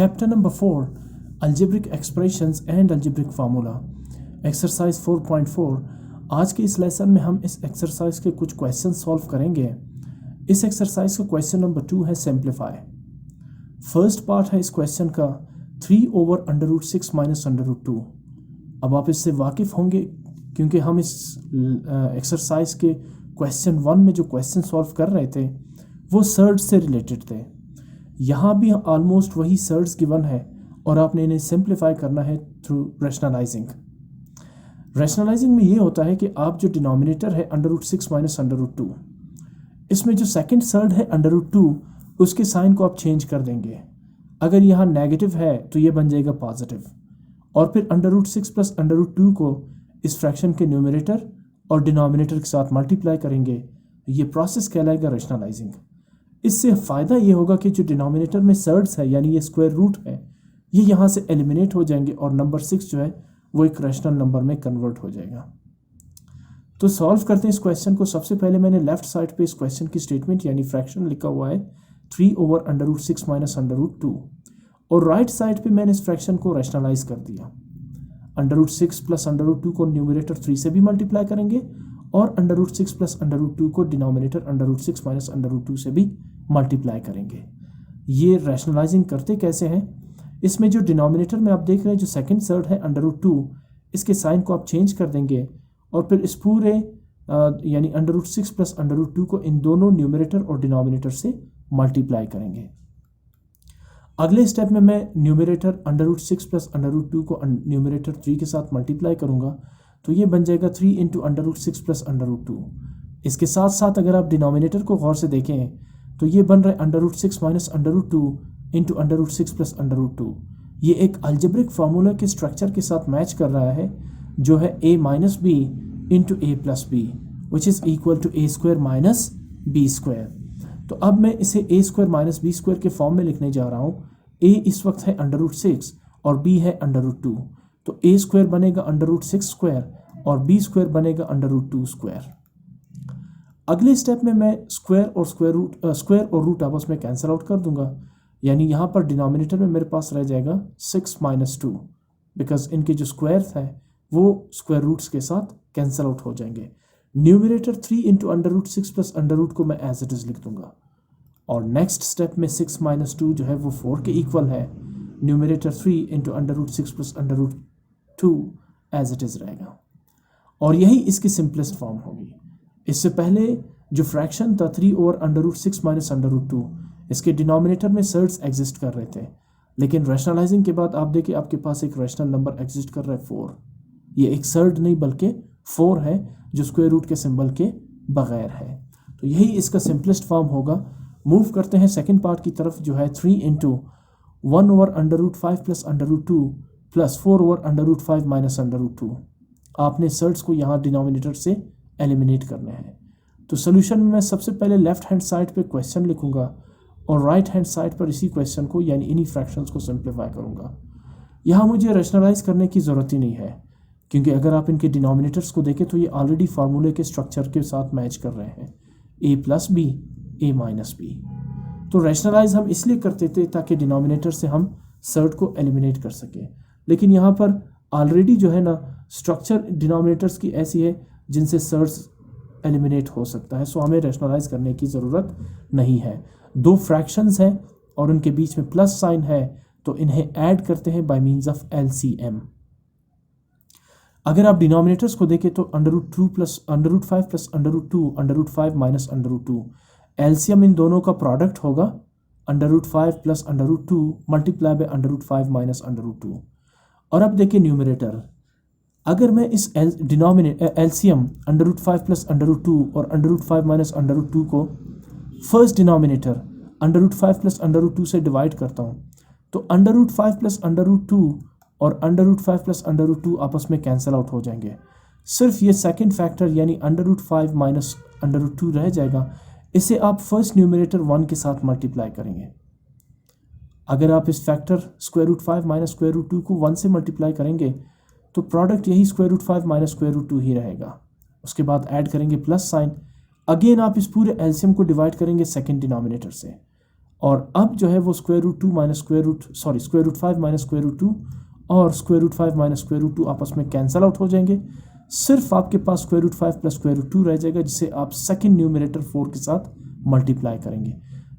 Chapter number 4, Algebraic Expressions and Algebraic Formula. Exercise 4.4. आज के इस लेसन में हम इस एक्सरसाइज के कुछ क्वेश्चन सॉल्व करेंगे। इस एक्सरसाइज का क्वेश्चन नंबर 2 है सिंप्लीफाई। फर्स्ट पार्ट है इस क्वेश्चन का 3/√6 माइनस √2। अब आप इससे वाकिफ़ होंगे क्योंकि हम इस एक्सरसाइज के क्वेश्चन 1 में जो क्वेश्चन सॉल्व कर रहे थे वो सर्ड्स से रिलेटेड थे। यहाँ भी ऑलमोस्ट वही सर्ड्स गिवन है और आपने इन्हें सिंप्लीफाई करना है थ्रू रैशनलाइजिंग। रैशनलाइजिंग में ये होता है कि आप जो डिनोमिनेटर है √6 माइनस √2, इसमें जो सेकंड सर्ड है √2, उसके साइन को आप चेंज कर देंगे। अगर यहाँ नेगेटिव है तो ये बन जाएगा पॉजिटिव, और फिर √6 प्लस √2 को इस फ्रैक्शन के न्यूमरेटर और डिनोमिनेटर के साथ मल्टीप्लाई करेंगे। ये प्रोसेस कहलाएगा रैशनलाइजिंग। इससे फ़ायदा ये होगा कि जो डिनोमिनेटर में सर्ड्स है यानी ये स्क्वायर रूट है, ये यहाँ से एलिमिनेट हो जाएंगे और नंबर 6 जो है वो एक रैशनल नंबर में कन्वर्ट हो जाएगा। तो सॉल्व करते हैं इस क्वेश्चन को। सबसे पहले मैंने लेफ्ट साइड पे इस क्वेश्चन की स्टेटमेंट यानी फ्रैक्शन लिखा हुआ है 3/√6 माइनस √2, और राइट साइड पे मैंने इस फ्रैक्शन को रैशनलाइज कर दिया। √6 प्लस √2 को न्यूमरेटर 3 से भी मल्टीप्लाई करेंगे और √6 प्लस √2 को डिनोमिनेटर √6 माइनस √2 से भी मल्टीप्लाई करेंगे। ये रैशनलाइजिंग करते कैसे हैं? इसमें जो डिनोमिनेटर में आप देख रहे हैं जो सेकंड सर्ड है √2, इसके साइन को आप चेंज कर देंगे और फिर इस पूरे यानी √6 प्लस √2 को इन दोनों न्यूमरेटर और डिनोमिनेटर से मल्टीप्लाई करेंगे। अगले स्टेप में मैं न्यूमरेटर √6 प्लस √2 को न्यूमरेटर 3 के साथ मल्टीप्लाई करूंगा, तो ये बन जाएगा 3 इंटू √6 प्लस √2। इसके साथ साथ अगर आप डिनोमिनेटर को गौर से देखें तो ये बन रहा है √6 माइनस √2 इंटू √6 प्लस √2। ये एक अलजेब्रिक फार्मूला के स्ट्रक्चर के साथ मैच कर रहा है जो है a minus B into a plus B which is equal to a² minus b²। तो अब मैं इसे a² माइनस b² के फॉर्म में लिखने जा रहा हूँ। a इस वक्त है √6 और b है √2, तो a² बनेगा √6² और b² बनेगा √2²। अगले स्टेप में मैं स्क्वायर और रूट आपस में कैंसिल आउट कर दूंगा, यानी यहाँ पर डिनोमिनेटर में मेरे पास रह जाएगा 6 माइनस 2, बिकॉज इनके जो स्क्वायर्स हैं वो स्क्वायर रूट्स के साथ कैंसिल आउट हो जाएंगे। न्यूमरेटर 3 इंटू √6 प्लस √ को मैं एज इट इज़ लिख दूंगा, और नेक्स्ट स्टेप में 6 माइनस 2 जो है वो 4 के इक्वल है। Numerator 3 into √6 plus √2 as it is रहेगा, और यही इसकी सिंपलेस्ट फॉर्म होगी। इससे पहले जो फ्रैक्शन था 3/√6 माइनस √2, इसके डिनोमिनेटर में सर्ड्स एग्जिस्ट कर रहे थे, लेकिन रैशनलाइजिंग के बाद आप देखिए आपके पास एक रैशनल नंबर एग्जिस्ट कर रहा है 4। ये एक सर्ड नहीं बल्कि 4 है जो स्क्वायर रूट के सिंबल के बगैर है। तो यही इसका सिंपलेस्ट फॉर्म होगा। मूव करते हैं सेकंड पार्ट की तरफ जो है 3 इंटू 1/√5 प्लस √2 प्लस 4/√5 माइनस √2। आपने सर्ड्स को यहाँ डिनोमिनेटर से एलिमिनेट करने हैं। तो सोल्यूशन में मैं सबसे पहले लेफ्ट हैंड साइड पे क्वेश्चन लिखूंगा और राइट हैंड साइड पर इसी क्वेश्चन को यानी इन्हीं फ्रैक्शंस को सिंप्लीफाई करूंगा। यहाँ मुझे रैशनलाइज करने की ज़रूरत ही नहीं है, क्योंकि अगर आप इनके डिनोमिनेटर्स को देखें तो ये ऑलरेडी फार्मूले के स्ट्रक्चर के साथ मैच कर रहे हैं, a plus B a minus B. तो रैशनलाइज हम इसलिए करते थे ताकि डिनोमिनेटर से हम सर्ड को एलिमिनेट कर सकें, लेकिन यहाँ पर ऑलरेडी जो है ना स्ट्रक्चर डिनोमिनेटर्स की ऐसी है जिनसे सर्ड्स एलिमिनेट हो सकता है, सो हमें रैशनलाइज करने की ज़रूरत नहीं है। 2 फ्रैक्शंस हैं और उनके बीच में प्लस साइन है, तो इन्हें ऐड करते हैं बाय मींस ऑफ LCM। अगर आप डिनोमिनेटर्स को देखें तो √5 प्लस √2 √5 माइनस √2, LCM इन दोनों का प्रोडक्ट होगा √5 प्लस √2 मल्टीप्लाई बाय √5 माइनस √2। और अब देखिए न्यूमरेटर, अगर मैं इस LCM √5 प्लस √2 और √5 माइनस √2 को फर्स्ट डिनोमिनेटर √5 प्लस √2 से डिवाइड करता हूँ, तो √5 प्लस √2 और √5 प्लस √2 आपस में कैंसिल आउट हो जाएंगे। सिर्फ ये सेकंड फैक्टर यानी √5 माइनस √2 रह जाएगा। इसे आप फर्स्ट न्यूमरेटर 1 के साथ मल्टीप्लाई करेंगे। अगर आप इस फैक्टर √5 माइनस √2 को 1 से मल्टीप्लाई करेंगे तो प्रोडक्ट यही √5 माइनस √2 ही रहेगा। उसके बाद ऐड करेंगे प्लस साइन। अगेन आप इस पूरे एलसीएम को डिवाइड करेंगे सेकंड डिनोमिनेटर से। और अब जो है वो square root 2 minus square root 5 minus square root 2 और square root 5 minus square root 2 आपस में कैंसल आउट हो जाएंगे। सिर्फ आपके पास square root 5 plus square root 2 रह जाएगा, जिसे आप सेकंड न्यूमरेटर 4 के साथ मल्टीप्लाई करेंगे।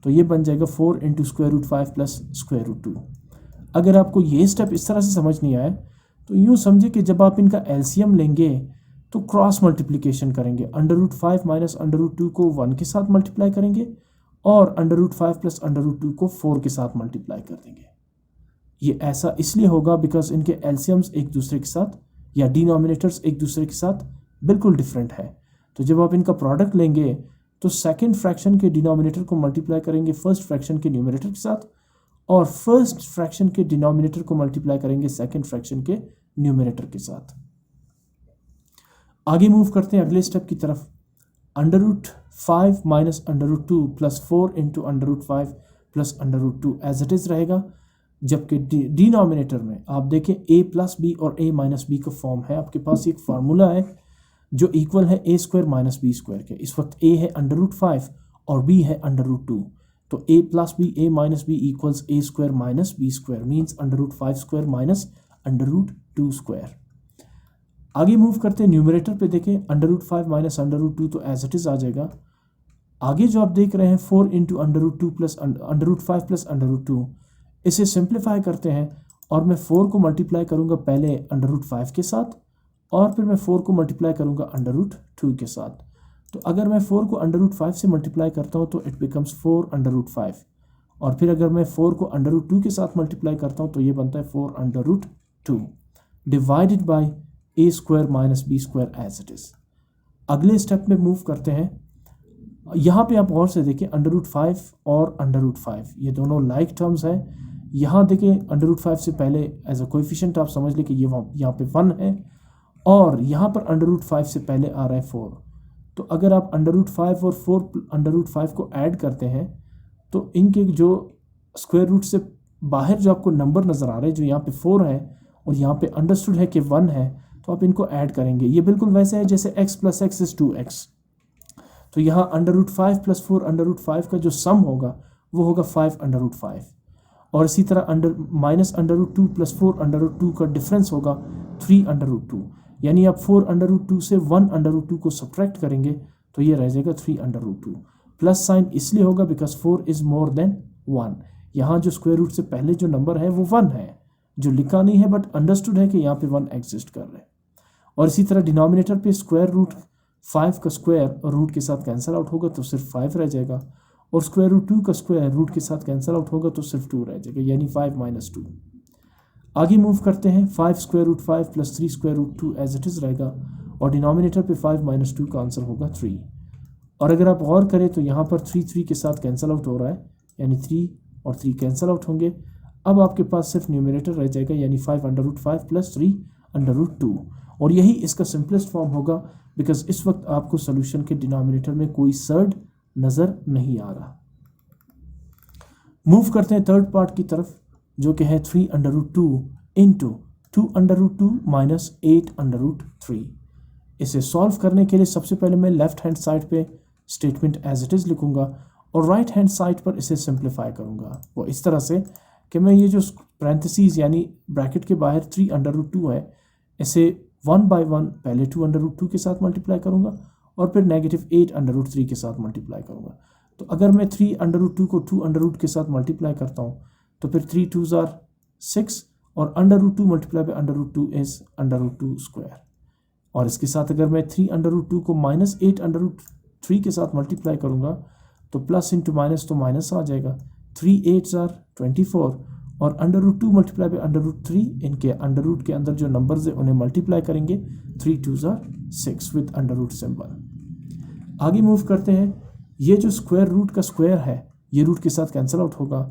तो ये बन जाएगा 4 into square root 5 plus square root 2। अगर आपको ये स्टेप इस तरह से समझ नहीं आए तो यूँ समझे कि जब आप इनका एलसीएम लेंगे तो क्रॉस मल्टीप्लिकेशन करेंगे। Under root 5 minus under root 2 को 1 के साथ मल्टीप्लाई करेंगे और under root 5 plus under root 2 को 4 के साथ मल्टीप्लाई कर देंगे। ये ऐसा इसलिए होगा बिकॉज इनके एलसीएम्स एक दूसरे के साथ या डिनोमिनेटर्स एक दूसरे के साथ बिल्कुल डिफरेंट है। तो जब आप इनका प्रोडक्ट लेंगे तो सेकंड फ्रैक्शन के डिनोमिनेटर को मल्टीप्लाई करेंगे फर्स्ट फ्रैक्शन के न्यूमरेटर के साथ और फर्स्ट फ्रैक्शन के डिनोमिनेटर को मल्टीप्लाई करेंगे सेकंड फ्रैक्शन के न्यूमरेटर के साथ। आगे मूव करते हैं अगले स्टेप की तरफ। Under root 5 minus under root 2 plus 4 into under root 5 plus under root 2 as it is रहेगा, जबकि डिनोमिनेटर में आप देखें a प्लस बी और a माइनस बी का फॉर्म है। आपके पास एक फार्मूला है जो इक्वल है a square minus B square के। इस वक्त a है अंडर रूट 5 और b है अंडर रूट 2, तो a plus B a minus B equals a square minus B square means under root 5 square minus under root 2 square. आगे move करते हैं न्यूमरेटर पे, देखें under root 5 minus under root 2 तो as it is आ जाएगा। आगे जो आप देख रहे हैं 4 into under root 2 plus under root 5 plus under root 2, इसे सिंप्लीफाई करते हैं और मैं 4 को मल्टीप्लाई करूंगा पहले अंडर रूट 5 के साथ और फिर मैं 4 को मल्टीप्लाई करूंगा अंडर रूट 2 के साथ। तो अगर मैं 4 को अंडर रूट 5 से मल्टीप्लाई करता हूं तो इट बिकम्स 4 अंडर रूट 5 और फिर अगर मैं 4 को अंडर रूट 2 के साथ मल्टीप्लाई करता हूं तो ये बनता है 4 under root 2 divided by a square minus B square as it is. अगले स्टेप में मूव करते हैं। यहाँ पे आप गौर से देखिए अंडर रूट 5 और अंडर रूट 5 ये दोनों लाइक टर्म्स हैं। यहाँ देखिए अंडर रूट 5 से पहले एज अ कोएफिशिएंट आप समझ लें कि ये यहाँ पे 1 है और यहाँ पर अंडर रूट 5 से पहले आ रहा है 4। तो अगर आप अंडर रूट 5 और 4 अंडर रूट 5 को ऐड करते हैं तो इनके जो स्क्वायर रूट से बाहर जो आपको नंबर नज़र आ रहे हैं जो यहाँ पे 4 है और यहाँ पे अंडरस्टूड है कि 1 है, तो आप इनको ऐड करेंगे। ये बिल्कुल वैसे है जैसे x plus x is 2x। तो यहाँ under root 5 plus 4 under root 5 का जो सम होगा वो होगा 5 अंडर रूट 5 और इसी तरह minus under root 2 plus 4 under root 2 का डिफरेंस होगा 3 अंडर रूट 2। यानी आप 4 अंडर रूट 2 से 1 अंडर रूट 2 को सब्ट्रैक्ट करेंगे तो ये रह जाएगा 3 अंडर रूट 2। प्लस साइन इसलिए होगा बिकॉज 4 इज़ मोर देन 1। यहाँ जो स्क्वायर रूट से पहले जो नंबर है वो 1 है, जो लिखा नहीं है बट अंडरस्टूड है कि यहाँ पे 1 एग्जिस्ट कर रहे हैं। और इसी तरह डिनोमिनेटर पे स्क्वायर रूट 5 का स्क्वायर रूट के साथ कैंसिल आउट होगा तो सिर्फ 5 रह जाएगा और स्क्वायर रूट 2 का स्क्वायर रूट के साथ कैंसिल आउट होगा तो सिर्फ 2 रह जाएगा, यानी 5 माइनस 2। आगे मूव करते हैं। 5 square root 5 plus 3 square root 2 as it is रहेगा और डिनोमिनेटर पे 5 माइनस 2 का आंसर होगा 3। और अगर आप गौर करें तो यहाँ पर 3 के साथ कैंसिल आउट हो रहा है, यानी 3 और 3 कैंसिल आउट होंगे। अब आपके पास सिर्फ न्यूमरेटर रह जाएगा, यानी 5 under root 5 plus 3 under root 2 और यही इसका सिंपलेस्ट फॉर्म होगा बिकॉज इस वक्त आपको सोल्यूशन के डिनोमिनेटर में कोई सर्ड नज़र नहीं आ रहा। मूव करते हैं थर्ड पार्ट की तरफ जो कि है 3 under root 2 into 2 under root 2 minus 8 under root 3। इसे सॉल्व करने के लिए सबसे पहले मैं लेफ्ट हैंड साइड पे स्टेटमेंट एज इट इज़ लिखूंगा और राइट हैंड साइड पर इसे सिंप्लीफाई करूंगा वो इस तरह से कि मैं ये जो पैरेंथेसिस यानी ब्रैकेट के बाहर 3 अंडर रूट 2 है इसे 1 बाय 1 पहले 2 अंडर रूट 2 के साथ मल्टीप्लाई करूंगा और फिर नेगेटिव 8 अंडर रूट 3 के साथ मल्टीप्लाई करूंगा। तो अगर मैं 3 अंडर रूट 2 को 2 अंडर रूट के साथ मल्टीप्लाई करता हूँ तो फिर 3 2s are 6 और under root 2 multiply by under root 2 is under root 2 square. और इसके साथ अगर मैं 3 अंडर रूट 2 को माइनस 8 अंडर रूट 3 के साथ मल्टीप्लाई करूँगा तो प्लस इंटू माइनस तो माइनस आ जाएगा। 3 8s are 24 और under root 2 multiply by under root 3, इनके अंडर रूट के अंदर जो नंबर्स है उन्हें मल्टीप्लाई करेंगे। 3 2s are 6 with under root symbol. आगे मूव करते हैं। ये जो स्क्वायर रूट का स्क्वायर है ये रूट के साथ कैंसिल आउट होगा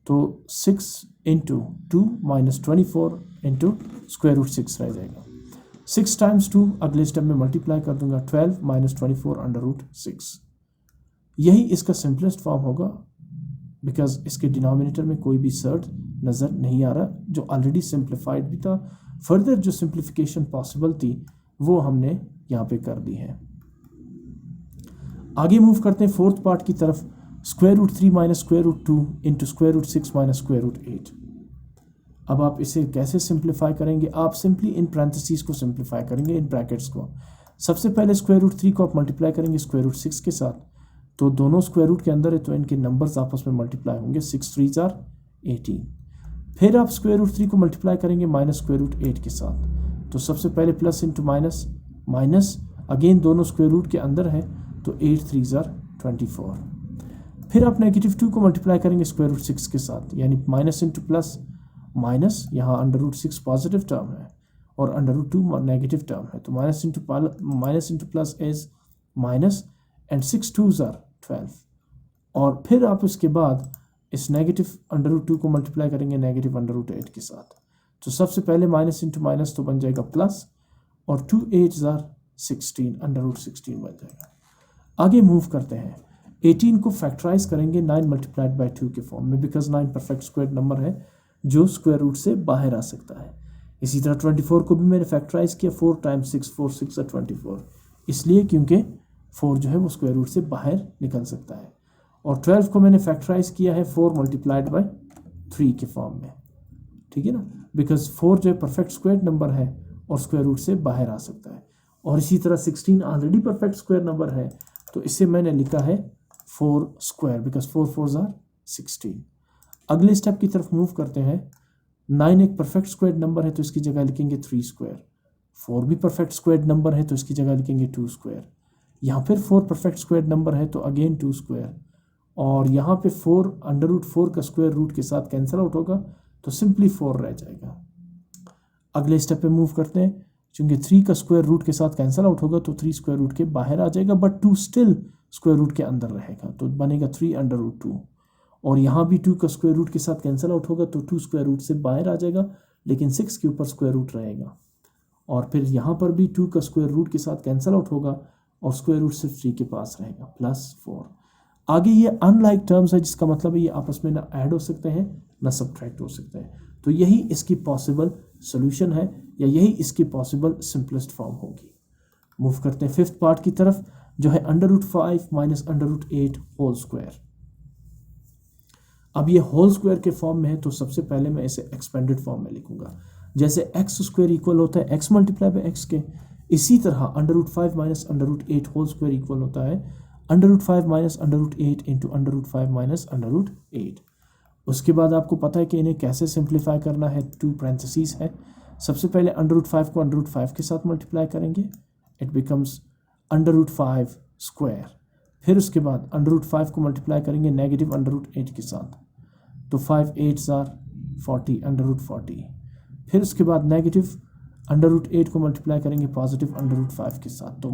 तो 6 into 2 minus 24 into square root 6 रह जाएगा। 6 टाइम्स 2 अगले स्टेप में मल्टीप्लाई कर दूंगा 12 माइनस 24 अंडर रूट 6। यही इसका सिंपलेस्ट फॉर्म होगा बिकॉज इसके डिनोमिनेटर में कोई भी सर्ड नज़र नहीं आ रहा, जो ऑलरेडी सिंप्लीफाइड भी था। फर्दर जो सिंप्लीफिकेशन पॉसिबल थी वो हमने यहाँ पे कर दी है। आगे मूव करते हैं फोर्थ पार्ट की तरफ। Square root 3 minus square root 2 into square root 6 minus square root 8। अब आप इसे कैसे सिंप्लीफाई करेंगे? आप सिंपली इन पैरेंथेसिस को सिंप्लीफाई करेंगे, इन ब्रैकेट्स को। सबसे पहले स्क्वायर रूट 3 को आप मल्टीप्लाई करेंगे स्क्वायर रूट 6 के साथ, तो दोनों स्क्वायर रूट के अंदर है तो इनके नंबर्स आपस में मल्टीप्लाई होंगे, 6 3 जार 18। फिर आप स्क्वायर रूट 3 को मल्टीप्लाई करेंगे माइनस स्क्वायर रूट 8 के साथ, तो सबसे पहले plus into minus, minus again दोनों स्क्वायर रूट के अंदर है तो 8 3 जार 24। फिर आप नेगेटिव 2 को मल्टीप्लाई करेंगे स्क्वायर रूट 6 के साथ, यानी माइनस इंटू प्लस, माइनस यहाँ अंडर रूट 6 पॉजिटिव टर्म है और अंडर रूट 2 नेगेटिव टर्म है, तो minus into plus is minus and 6 2 jar 12। और फिर आप उसके बाद इस नेगेटिव अंडर रूट 2 को मल्टीप्लाई करेंगे नेगेटिव अंडर रूट 8 के साथ, तो सबसे पहले माइनस इंटू माइनस तो बन जाएगा प्लस और 2 8 जार 16 अंडर रूट 16 बन जाएगा। आगे मूव करते हैं, 18 को फैक्टराइज करेंगे 9 मल्टीप्लाइड बाई 2 के फॉर्म में, बिकॉज 9 परफेक्ट स्क्वायर नंबर है जो स्क्वायर रूट से बाहर आ सकता है। इसी तरह 24 को भी मैंने फैक्टराइज किया 4 टाइम्स 6 4 6 24, इसलिए क्योंकि 4 जो है वो स्क्वायर रूट से बाहर निकल सकता है। और 12 को मैंने फैक्टराइज किया है 4 मल्टीप्लाइड बाई 3 के फॉर्म में, ठीक है ना, बिकॉज 4 जो है परफेक्ट स्क्वायर नंबर है और स्क्वायर रूट से बाहर आ सकता है। और इसी तरह 16 ऑलरेडी परफेक्ट स्क्वायर नंबर है, तो इसे मैंने लिखा है 4 स्क्वायर, बिकॉज 4 4 जार 16। अगले स्टेप की तरफ मूव करते हैं, 9 एक परफेक्ट स्क्वायर नंबर है तो इसकी जगह लिखेंगे 3 स्क्वायर, 4 भी परफेक्ट स्क्वायर नंबर है तो इसकी जगह लिखेंगे 2 स्क्वायर, यहाँ फिर 4 परफेक्ट स्क्वायर नंबर है तो अगेन 2 स्क्वायर, और यहाँ पे 4 अंडर रूट 4 का स्क्वायर रूट के साथ कैंसिल आउट होगा तो सिंपली 4 रह जाएगा। अगले स्टेप पे मूव करते हैं, क्योंकि 3 का स्क्वायर रूट के साथ कैंसिल आउट होगा तो 3 स्क्वायर रूट के बाहर आ जाएगा, बट 2 स्टिल स्क्वायर रूट के अंदर रहेगा, तो बनेगा 3 अंडर रूट 2। और यहाँ भी 2 का स्क्वायर रूट के साथ कैंसिल आउट होगा तो 2 स्क्वायर रूट से बाहर आ जाएगा, लेकिन 6 के ऊपर स्क्वायर रूट रहेगा। और फिर यहाँ पर भी 2 का स्क्वायर रूट के साथ कैंसिल आउट होगा और स्क्वायर रूट सिर्फ 3 के पास रहेगा, प्लस 4। आगे ये अनलाइक टर्म्स है, जिसका मतलब है ये आपस में ना ऐड हो सकते हैं ना सब्ट्रैक्ट हो सकते हैं, तो यही इसकी पॉसिबल सोल्यूशन है, या यही इसकी पॉसिबल सिंपलेस्ट फॉर्म होगी। मूव करते हैं 5th पार्ट की तरफ, जो है under root 5 minus under root 8 whole square. अब ये होल स्क्वायर के फॉर्म में है, तो सबसे पहले मैं इसे एक्सपेंडेड फॉर्म में लिखूंगा, जैसे एक्स स्क्वायर इक्वल होता है एक्स मल्टीप्लाई बाई एक्स के, इसी तरह under root 5 minus under root 8 whole square equal होता है under root 5 minus under root 8 into under root 5 minus under root 8। उसके बाद आपको पता है कि इन्हें कैसे सिंप्लीफाई करना है, 2 पैरेंथेसिस है। सबसे पहले अंडर रूट 5 को अंडर रूट 5 के साथ मल्टीप्लाई करेंगे, it becomes under root 5 square. फिर उसके बाद अंडर रूट 5 को मल्टीप्लाई करेंगे नेगेटिव अंडर रूट 8 के साथ, तो 5 8 जार 40 अंडर रूट 40। फिर उसके बाद नेगेटिव अंडर रूट 8 को मल्टीप्लाई करेंगे पॉजिटिव अंडर रूट 5 के साथ, तो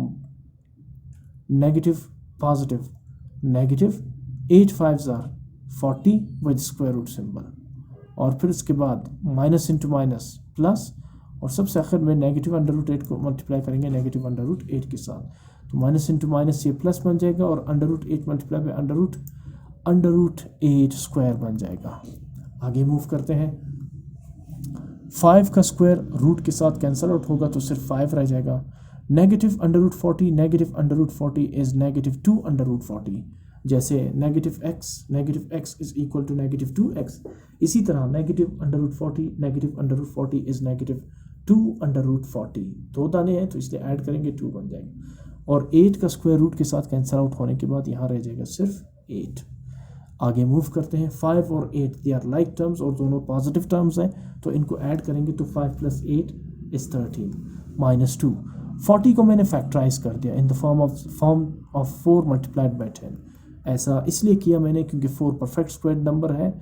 नेगेटिव पॉजिटिव नेगेटिव 8 5 जार 40 विद स्क्वायर रूट सिंबल। और फिर उसके बाद माइनस इंटू माइनस प्लस, और सबसे आखिर में नेगेटिव अंडर रूट 8 को मल्टीप्लाई करेंगे नेगेटिव अंडर रूट 8 के साथ, तो माइनस इंटू माइनस ये प्लस बन जाएगा और under root 8 multiply by under root 8 square बन जाएगा। आगे मूव करते हैं, 5 का स्क्वायर रूट के साथ कैंसिल आउट होगा तो सिर्फ 5 रह जाएगा। Negative under root 40 negative under root 40 is negative 2 under root 40, जैसे negative x is equal to negative 2x, इसी तरह negative under root 40 negative under root 40 is negative 2 under root 40। 2 दाने हैं तो इसलिए ऐड करेंगे 2 बन जाएगा, और 8 का स्क्वायर रूट के साथ कैंसिल आउट होने के बाद यहाँ रह जाएगा सिर्फ 8। आगे मूव करते हैं, 5 और 8 दे आर लाइक टर्म्स और दोनों पॉजिटिव टर्म्स हैं, तो इनको ऐड करेंगे तो 5 + 8 इज 13 माइनस 2। 40 को मैंने फैक्टराइज कर दिया in the form of 4 multiplied by 10। ऐसा इसलिए किया मैंने क्योंकि 4 परफेक्ट स्क्वायर नंबर है,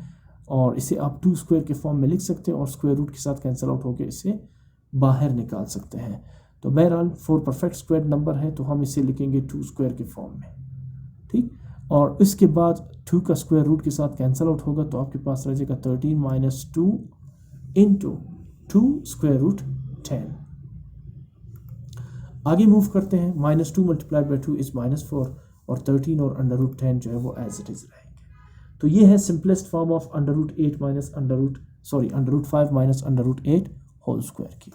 और इसे आप 2 स्क्वायर के फॉर्म में लिख सकते हैं और स्क्वायर रूट के साथ कैंसिल आउट होकर इसे बाहर निकाल सकते हैं। तो बहरहाल 4 परफेक्ट स्क्वायर नंबर है तो हम इसे लिखेंगे 2 स्क्वायर के फॉर्म में, ठीक। और इसके बाद 2 का स्क्वायर रूट के साथ कैंसिल आउट होगा तो आपके पास रह जाएगा 13 माइनस 2 इंटू 2 स्क्वायर रूट 10। आगे मूव करते हैं, -2 मल्टीप्लाइड बाई 2 इज -4, और 13 और अंडर रूट 10 जो है वो एज इट इज रहेंगे। तो ये है simplest form of under root 5 minus under root 8 whole square की।